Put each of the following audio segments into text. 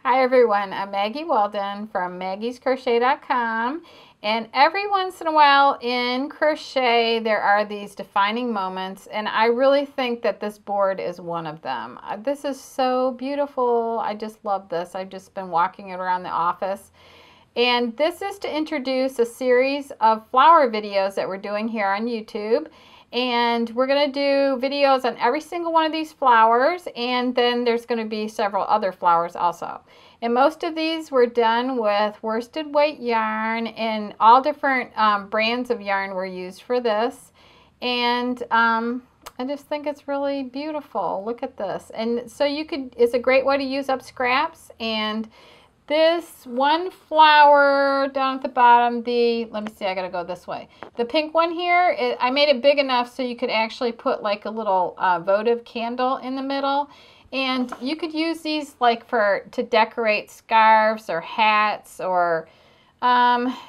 Hi everyone, I'm Maggie Weldon from maggiescrochet.com, and every once in a while in crochet there are these defining moments, and I really think that this board is one of them. This is so beautiful. I just love this. I've just been walking it around the office, and this is to introduce a series of flower videos that we're doing here on YouTube. And we're going to do videos on every single one of these flowers, and then there's going to be several other flowers also. And most of these were done with worsted weight yarn, and all different brands of yarn were used for this. And I just think it's really beautiful. Look at this. And so it's a great way to use up scraps. And this one flower down at the bottom, let me see, I gotta go this way. The pink one here, I made it big enough so you could actually put like a little votive candle in the middle. And you could use these like to decorate scarves or hats or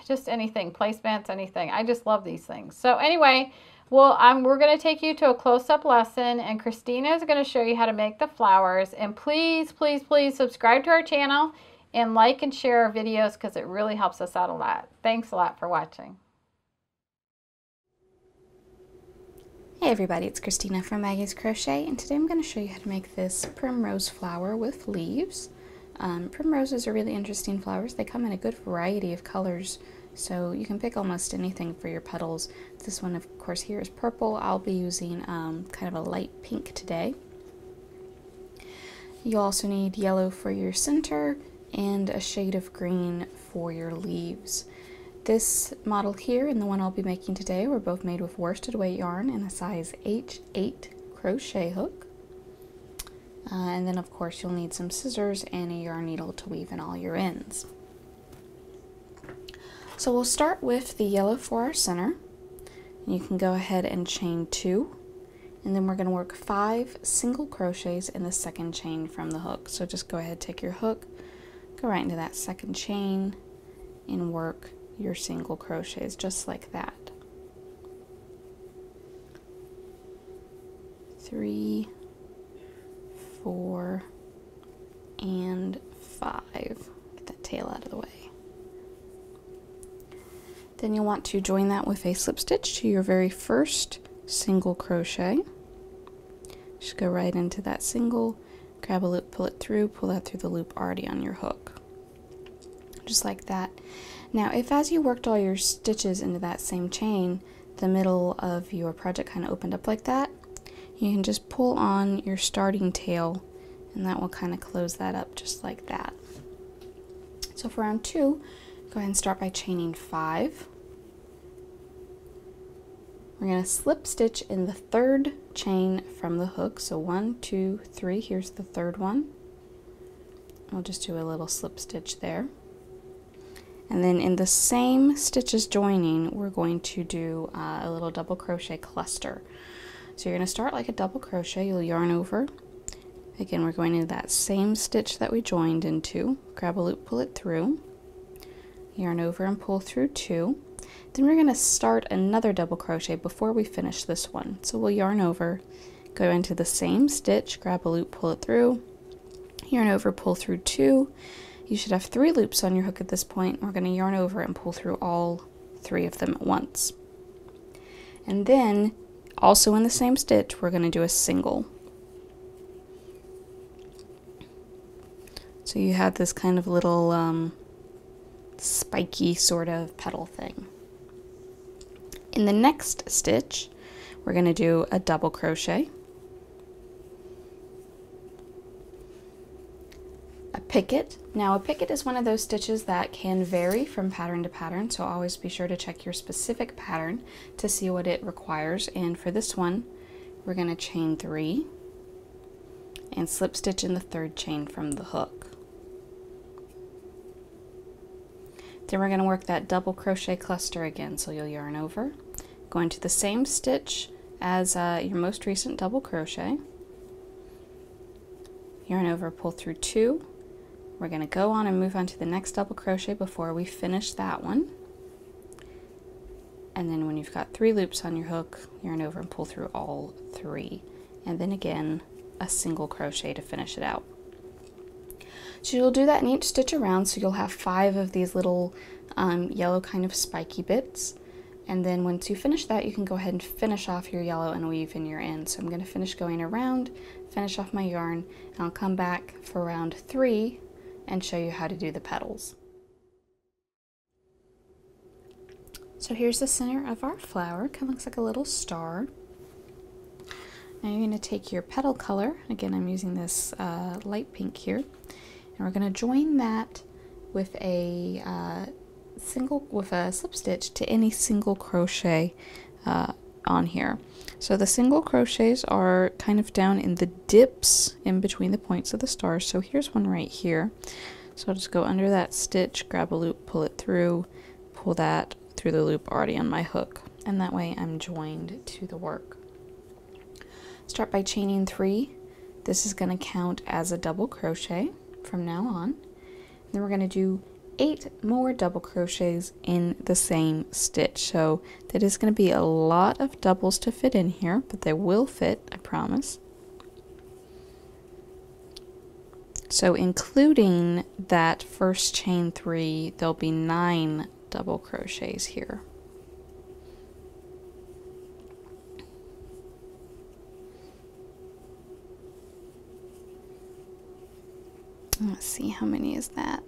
just anything, placemats, anything. I just love these things. So anyway, well, we're going to take you to a close-up lesson, and Christina is going to show you how to make the flowers. And please, please, please subscribe to our channel and like and share our videos because it really helps us out a lot. Thanks a lot for watching. Hey everybody, it's Christina from Maggie's Crochet, and today I'm going to show you how to make this primrose flower with leaves. Primroses are really interesting flowers. They come in a good variety of colors, so you can pick almost anything for your petals. This one, of course, here is purple. I'll be using kind of a light pink today. You'll also need yellow for your center and a shade of green for your leaves. This model here and the one I'll be making today were both made with worsted weight yarn and a size H8 crochet hook. And then of course you'll need some scissors and a yarn needle to weave in all your ends. So we'll start with the yellow for our center. You can go ahead and chain 2, and then we're going to work 5 single crochets in the second chain from the hook. So just go ahead, take your hook, go right into that second chain and work your single crochets just like that. 3, 4, and 5. Get that tail out of the way. Then you'll want to join that with a slip stitch to your very first single crochet. Just go right into that single, grab a loop, pull it through, pull that through the loop already on your hook. Just like that. Now, if as you worked all your stitches into that same chain, the middle of your project kind of opened up like that, you can just pull on your starting tail, and that will kind of close that up just like that. So for round 2, go ahead and start by chaining 5. We're going to slip stitch in the third chain from the hook. So 1, 2, 3, here's the third one. We'll just do a little slip stitch there. And then in the same stitches joining, we're going to do a little double crochet cluster. So you're going to start like a double crochet, you'll yarn over. Again, we're going into that same stitch that we joined into, grab a loop, pull it through, yarn over and pull through 2. Then we're going to start another double crochet before we finish this one. So we'll yarn over, go into the same stitch, grab a loop, pull it through, yarn over, pull through 2. You should have 3 loops on your hook at this point. We're going to yarn over and pull through all 3 of them at once. And then, also in the same stitch, we're going to do a single. So you have this kind of little spiky sort of petal thing. In the next stitch, we're going to do a double crochet, a picket. Now a picket is one of those stitches that can vary from pattern to pattern, so always be sure to check your specific pattern to see what it requires. And for this one, we're going to chain 3 and slip stitch in the third chain from the hook. Then we're going to work that double crochet cluster again, so you'll yarn over, go into the same stitch as your most recent double crochet, yarn over, pull through 2, We're going to go on and move on to the next double crochet before we finish that one. And then when you've got 3 loops on your hook, yarn over and pull through all 3. And then again, a single crochet to finish it out. So you'll do that in each stitch around, so you'll have 5 of these little yellow kind of spiky bits. And then once you finish that, you can go ahead and finish off your yellow and weave in your end. So I'm going to finish going around, finish off my yarn, and I'll come back for round 3 and show you how to do the petals. So here's the center of our flower. It kind of looks like a little star. Now you're going to take your petal color, again I'm using this light pink here, and we're going to join that with a slip stitch to any single crochet on here. So the single crochets are kind of down in the dips in between the points of the stars. So here's one right here. So I'll just go under that stitch, grab a loop, pull it through, pull that through the loop already on my hook, and that way I'm joined to the work. Start by chaining 3. This is going to count as a double crochet from now on. Then we're going to do 8 more double crochets in the same stitch. So that is going to be a lot of doubles to fit in here, but they will fit, I promise. So including that first chain 3, there'll be 9 double crochets here. Let's see, how many is that?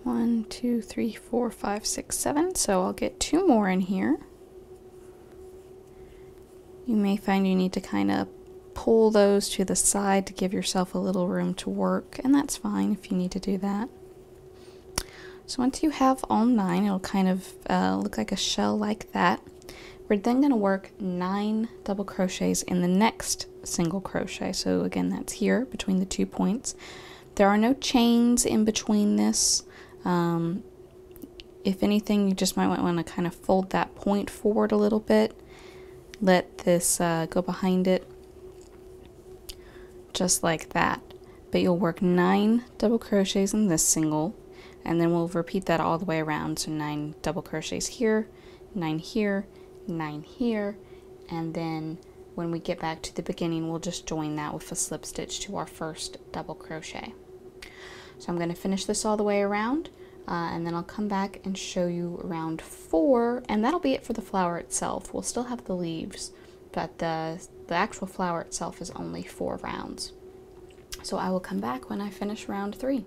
1, 2, 3, 4, 5, 6, 7. So I'll get 2 more in here. You may find you need to kind of pull those to the side to give yourself a little room to work, and that's fine if you need to do that. So once you have all 9, it'll kind of look like a shell like that. We're then going to work 9 double crochets in the next single crochet. So again, that's here between the 2 points. There are no chains in between this. If anything, you just might want to kind of fold that point forward a little bit. Let this go behind it, just like that. But you'll work 9 double crochets in this single, and then we'll repeat that all the way around. So 9 double crochets here, 9 here, 9 here, and then when we get back to the beginning, we'll just join that with a slip stitch to our first double crochet. So I'm going to finish this all the way around, and then I'll come back and show you round 4, and that'll be it for the flower itself. We'll still have the leaves, but the actual flower itself is only 4 rounds. So I will come back when I finish round 3.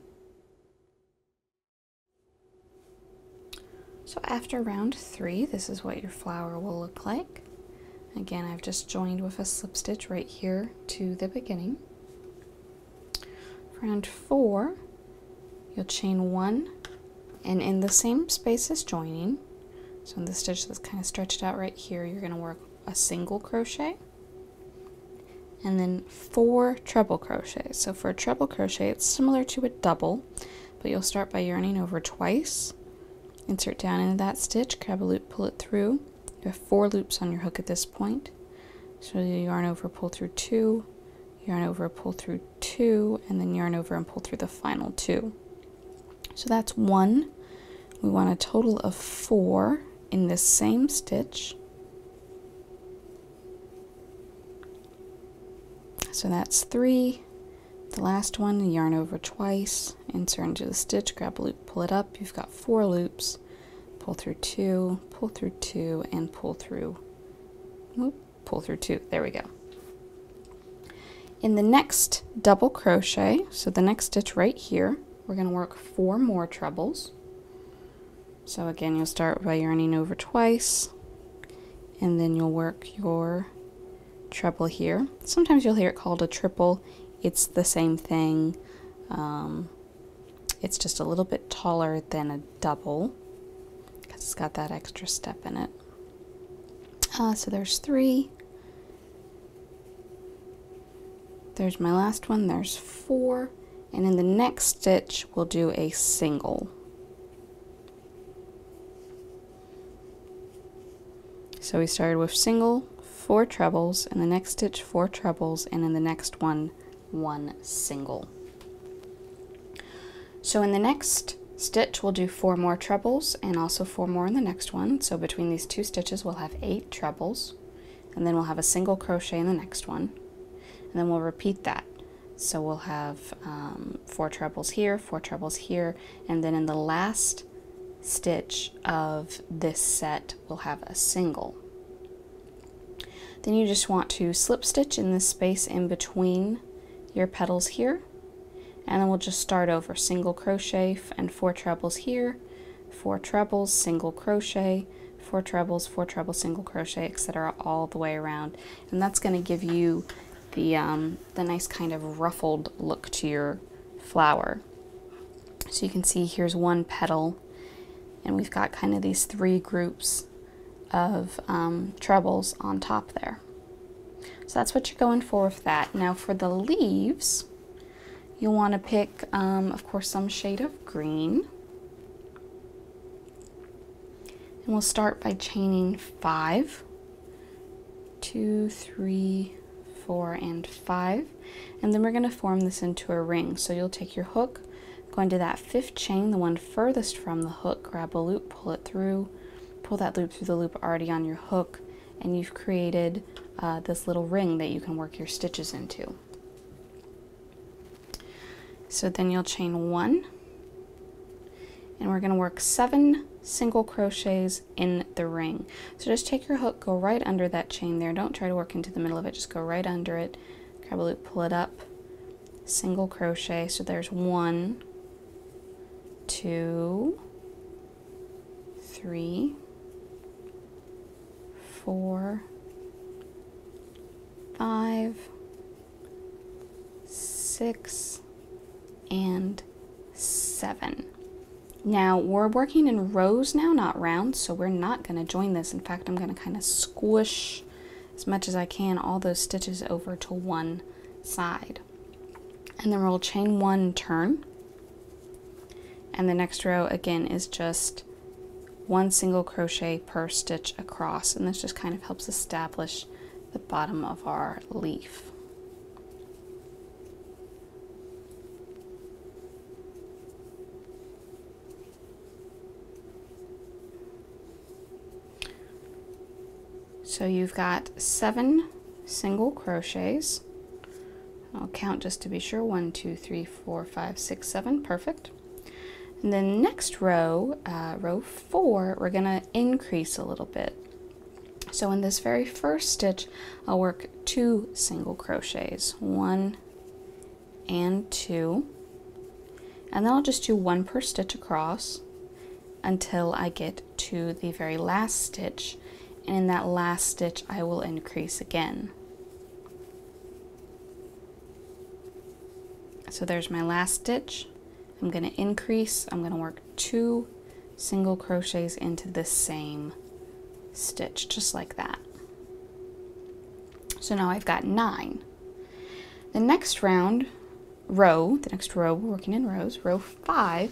So after round 3, this is what your flower will look like. Again, I've just joined with a slip stitch right here to the beginning. For round 4, you'll chain 1, and in the same space as joining, so in the stitch that's kind of stretched out right here, you're going to work a single crochet and then 4 treble crochets. So for a treble crochet, it's similar to a double, but you'll start by yarning over twice, insert down into that stitch, grab a loop, pull it through. You have 4 loops on your hook at this point. So you yarn over, pull through 2, yarn over, pull through 2, and then yarn over and pull through the final 2. So that's 1. We want a total of 4 in this same stitch. So that's 3. The last one, yarn over twice, insert into the stitch, grab a loop, pull it up. You've got 4 loops. Pull through 2, pull through 2, and pull through 2. There we go. In the next double crochet, so the next stitch right here, we're going to work 4 more trebles. So again, you'll start by yarning over twice, and then you'll work your treble here. Sometimes you'll hear it called a triple. It's the same thing. It's just a little bit taller than a double because it's got that extra step in it. So there's 3. There's my last one. There's 4. And in the next stitch, we'll do a single. So we started with single, 4 trebles, in the next stitch 4 trebles, and in the next one, 1 single. So in the next stitch we'll do 4 more trebles and also 4 more in the next one. So between these 2 stitches we'll have 8 trebles, and then we'll have a single crochet in the next one, and then we'll repeat that. So we'll have 4 trebles here, 4 trebles here, and then in the last stitch of this set we'll have a single. Then you just want to slip stitch in this space in between your petals here, and then we'll just start over. Single crochet and 4 trebles here, 4 trebles, single crochet, 4 trebles, 4 trebles, single crochet, etc., all the way around. And that's going to give you the nice kind of ruffled look to your flower. So you can see here's one petal, and we've got kind of these 3 groups of trebles on top there. So that's what you're going for with that. Now for the leaves, you'll want to pick, of course, some shade of green. And we'll start by chaining 5, 2, 3, 4, and 5. And then we're going to form this into a ring. So you'll take your hook, go into that 5th chain, the one furthest from the hook, grab a loop, pull it through, pull that loop through the loop already on your hook, and you've created this little ring that you can work your stitches into. So then you'll chain 1, and we're going to work 7 single crochets in the ring. So just take your hook, go right under that chain there. Don't try to work into the middle of it, just go right under it, grab a loop, pull it up, single crochet. So there's 1, 2, 3, 4, 5, 6, and 7. Now we're working in rows now, not rounds, so we're not going to join this. In fact, I'm going to kind of squish as much as I can all those stitches over to one side. And then we'll chain 1, turn, and the next row again is just 1 single crochet per stitch across, and this just kind of helps establish the bottom of our leaf. So you've got 7 single crochets. I'll count just to be sure. 1, 2, 3, 4, 5, 6, 7. Perfect. And then next row, row 4, we're going to increase a little bit. So in this very first stitch, I'll work 2 single crochets, 1 and 2. And then I'll just do 1 per stitch across until I get to the very last stitch. And in that last stitch, I will increase again. So there's my last stitch. I'm going to increase. I'm going to work 2 single crochets into this same stitch, just like that. So now I've got 9. The next row, we're working in rows, row 5,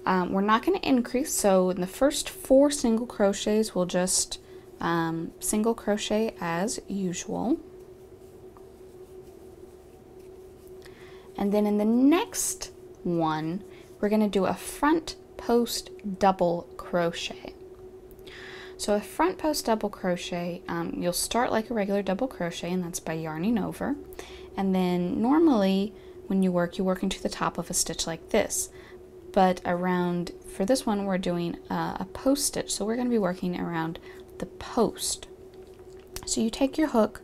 we're not going to increase. So in the first 4 single crochets, we'll just single crochet as usual. And then in the next one, we're going to do a front post double crochet. So a front post double crochet, you'll start like a regular double crochet, and that's by yarning over. And then normally when you work into the top of a stitch like this. But for this one, we're doing a post stitch. So we're going to be working around the post. So you take your hook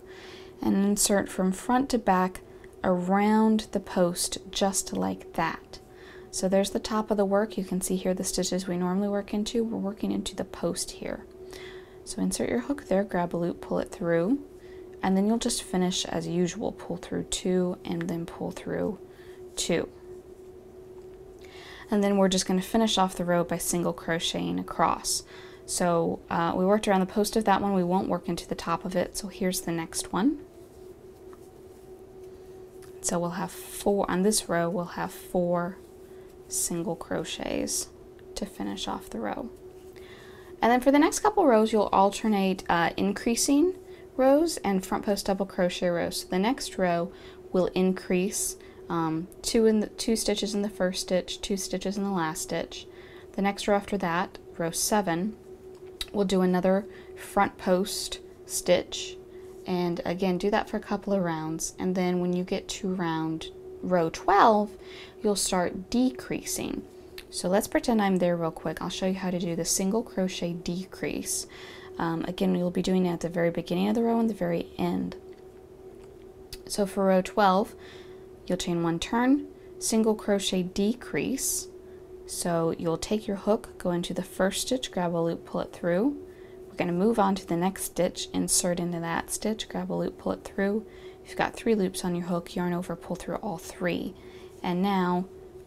and insert from front to back around the post, just like that. So there's the top of the work. You can see here the stitches we normally work into. We're working into the post here. So insert your hook there, grab a loop, pull it through, and then you'll just finish as usual. Pull through 2 and then pull through 2. And then we're just going to finish off the row by single crocheting across. So we worked around the post of that one. We won't work into the top of it. So here's the next one. So we'll have 4 on this row. We'll have 4 single crochets to finish off the row. And then for the next couple rows, you'll alternate increasing rows and front post double crochet rows. So the next row will increase two stitches in the first stitch, 2 stitches in the last stitch. The next row after that, row 7, we'll do another front post stitch, and again do that for a couple of rounds, and then when you get to row 12, you'll start decreasing. So let's pretend I'm there real quick. I'll show you how to do the single crochet decrease. Again, we'll be doing it at the very beginning of the row and the very end. So for row 12, you'll chain 1 turn, single crochet decrease. So you'll take your hook, go into the first stitch, grab a loop, pull it through. We're going to move on to the next stitch, insert into that stitch, grab a loop, pull it through. If you've got 3 loops on your hook, yarn over, pull through all 3. And now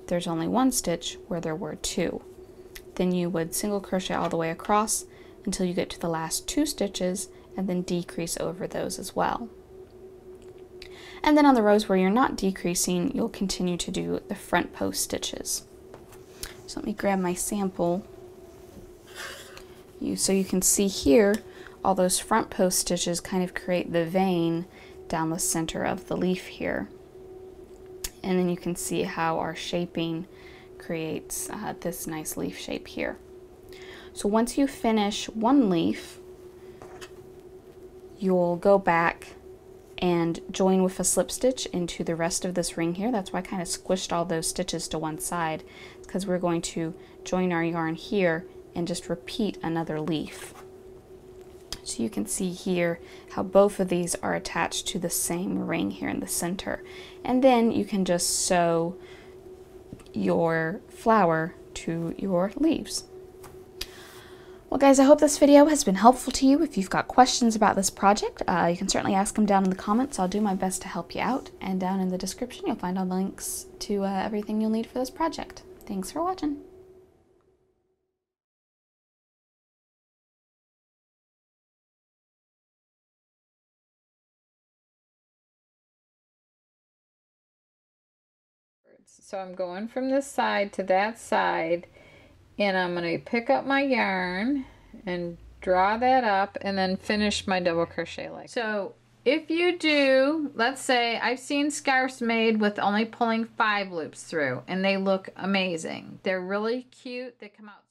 there's only 1 stitch where there were 2. Then you would single crochet all the way across until you get to the last 2 stitches, and then decrease over those as well. And then on the rows where you're not decreasing, you'll continue to do the front post stitches. So let me grab my sample. So you can see here, all those front post stitches kind of create the vein down the center of the leaf here. And then you can see how our shaping creates this nice leaf shape here. So once you finish 1 leaf, you'll go back and join with a slip stitch into the rest of this ring here. That's why I kind of squished all those stitches to one side, because we're going to join our yarn here and just repeat another leaf. So you can see here how both of these are attached to the same ring here in the center. And then you can just sew your flower to your leaves. Well guys, I hope this video has been helpful to you. If you've got questions about this project, you can certainly ask them down in the comments. I'll do my best to help you out. And down in the description, you'll find all the links to everything you'll need for this project. Thanks for watching. So I'm going from this side to that side, and I'm going to pick up my yarn and draw that up and then finish my double crochet like. So if you do, let's say I've seen scarves made with only pulling 5 loops through, and they look amazing. They're really cute. They come out